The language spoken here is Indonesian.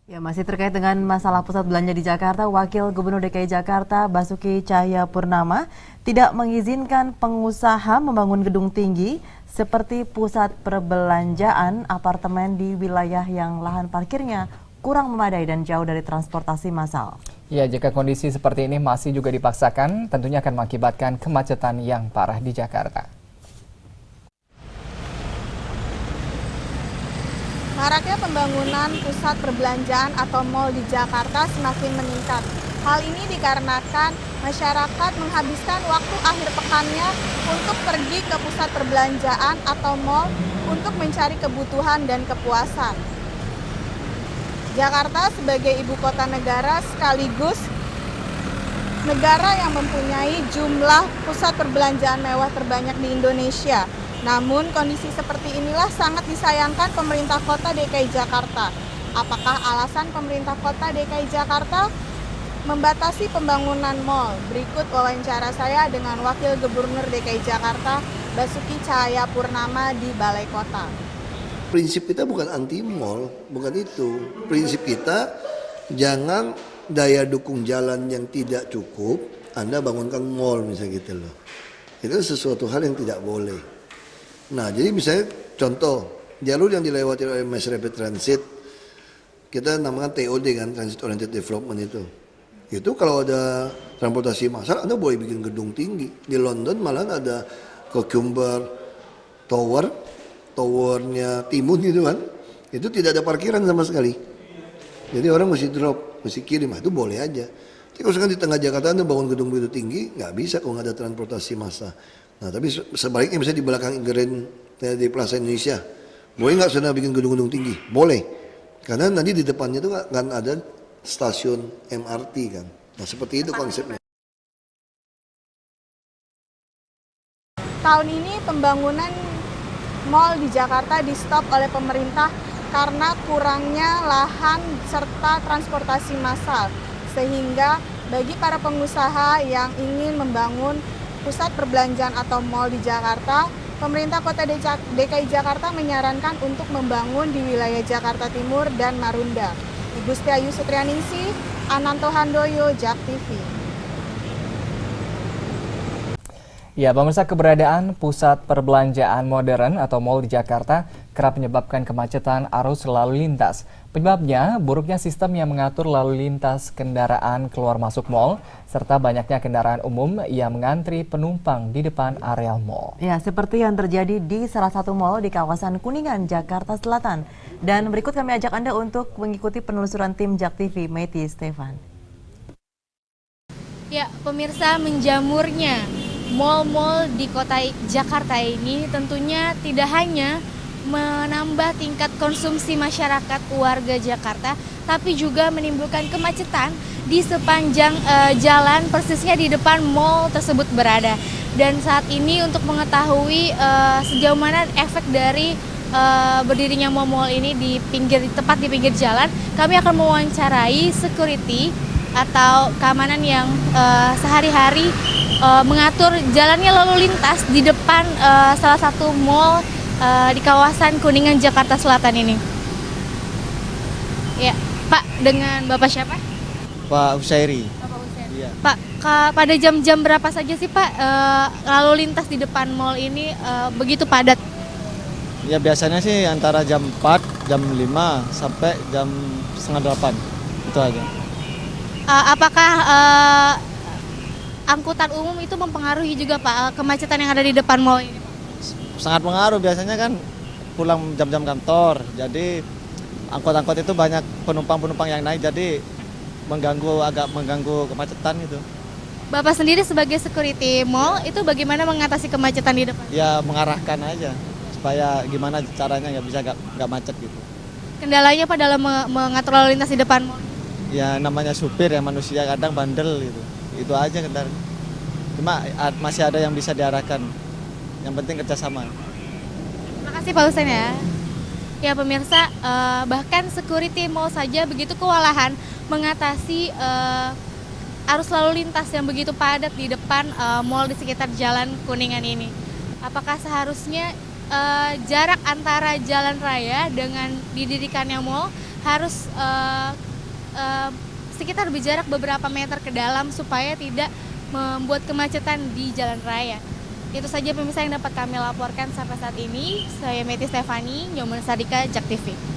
Ya, masih terkait dengan masalah pusat belanja di Jakarta, Wakil Gubernur DKI Jakarta Basuki Cahayapurnama tidak mengizinkan pengusaha membangun gedung tinggi seperti pusat perbelanjaan apartemen di wilayah yang lahan parkirnya kurang memadai dan jauh dari transportasi massal. Ya, jika kondisi seperti ini masih juga dipaksakan, tentunya akan mengakibatkan kemacetan yang parah di Jakarta. Maraknya pembangunan pusat perbelanjaan atau mal di Jakarta semakin meningkat. Hal ini dikarenakan masyarakat menghabiskan waktu akhir pekannya untuk pergi ke pusat perbelanjaan atau mal untuk mencari kebutuhan dan kepuasan. Jakarta sebagai ibu kota negara sekaligus negara yang mempunyai jumlah pusat perbelanjaan mewah terbanyak di Indonesia. Namun kondisi seperti inilah sangat disayangkan pemerintah kota DKI Jakarta. Apakah alasan pemerintah kota DKI Jakarta membatasi pembangunan mal? Berikut wawancara saya dengan Wakil Gubernur DKI Jakarta Basuki Cahayapurnama di Balai Kota. Prinsip kita bukan anti mal, bukan itu. Prinsip kita jangan daya dukung jalan yang tidak cukup, Anda bangunkan mal misalnya gitu loh. Itu sesuatu hal yang tidak boleh. Nah, jadi misalnya contoh, jalur yang dilewati oleh Mass Rapid Transit, kita namakan TOD kan, Transit Oriented Development itu. Itu kalau ada transportasi massal, Anda boleh bikin gedung tinggi. Di London malah ada Cucumber Tower, towernya Timun gitu kan. Itu tidak ada parkiran sama sekali. Jadi orang mesti drop, mesti kirim, itu boleh aja. Tapi kalau sekarang di tengah Jakarta Anda bangun gedung begitu tinggi, nggak bisa kalau nggak ada transportasi massa. Nah, tapi sebaliknya misalnya di belakang Grand di Plaza Indonesia, boleh nggak sudah bikin gedung-gedung tinggi? Boleh, karena nanti di depannya itu akan ada stasiun MRT kan. Nah, seperti itu konsepnya. Tahun ini pembangunan mal di Jakarta di-stop oleh pemerintah karena kurangnya lahan serta transportasi massal. Sehingga bagi para pengusaha yang ingin membangun pusat perbelanjaan atau mal di Jakarta, pemerintah kota DKI Jakarta menyarankan untuk membangun di wilayah Jakarta Timur dan Marunda. Ibu Setiayu Sutrianingsih, Ananto Handoyo, JAK TV. Ya, pemirsa, keberadaan pusat perbelanjaan modern atau mal di Jakarta kerap menyebabkan kemacetan arus lalu lintas. Penyebabnya, buruknya sistem yang mengatur lalu lintas kendaraan keluar masuk mal, serta banyaknya kendaraan umum yang mengantri penumpang di depan areal mal. Ya, seperti yang terjadi di salah satu mal di kawasan Kuningan, Jakarta Selatan. Dan berikut kami ajak Anda untuk mengikuti penelusuran tim JAK TV, Meti Stefan. Ya, pemirsa, menjamurnya mal-mal di kota Jakarta ini tentunya tidak hanya menambah tingkat konsumsi masyarakat warga Jakarta, tapi juga menimbulkan kemacetan di sepanjang jalan persisnya di depan mal tersebut berada. Dan saat ini untuk mengetahui sejauh mana efek dari berdirinya mal-mal ini tepat di pinggir jalan, kami akan mewawancarai security atau keamanan yang sehari-hari mengatur jalannya lalu lintas di depan salah satu mal di kawasan Kuningan, Jakarta Selatan ini. Ya, Pak, dengan Bapak siapa? Pak Usairi. Bapak Usairi. Iya. Pak, pada jam-jam berapa saja sih Pak lalu lintas di depan mal ini begitu padat? Ya biasanya sih antara jam 4, jam 5 sampai jam setengah 8. Itu aja. Apakah angkutan umum itu mempengaruhi juga Pak kemacetan yang ada di depan mal ini? Sangat pengaruh, biasanya kan pulang jam-jam kantor. Jadi angkot-angkot itu banyak penumpang-penumpang yang naik, jadi agak mengganggu kemacetan itu. Bapak sendiri sebagai security mall itu bagaimana mengatasi kemacetan di depan? Ya mengarahkan aja supaya gimana caranya nggak bisa nggak macet gitu. Kendalanya Pak dalam mengatur lalu lintas di depan mall? Ya namanya supir ya, manusia kadang bandel gitu. Itu aja kendalanya. Cuma masih ada yang bisa diarahkan. Yang penting kerjasama. Terima kasih Pak Husen ya. Ya pemirsa, bahkan security mall saja begitu kewalahan mengatasi arus lalu lintas yang begitu padat di depan mal di sekitar Jalan Kuningan ini. Apakah seharusnya jarak antara jalan raya dengan didirikannya mal harus sekitar berjarak beberapa meter ke dalam supaya tidak membuat kemacetan di jalan raya. Itu saja pemirsa yang dapat kami laporkan sampai saat ini. Saya Meti Stefani, Nyoman Sadika, Jak TV.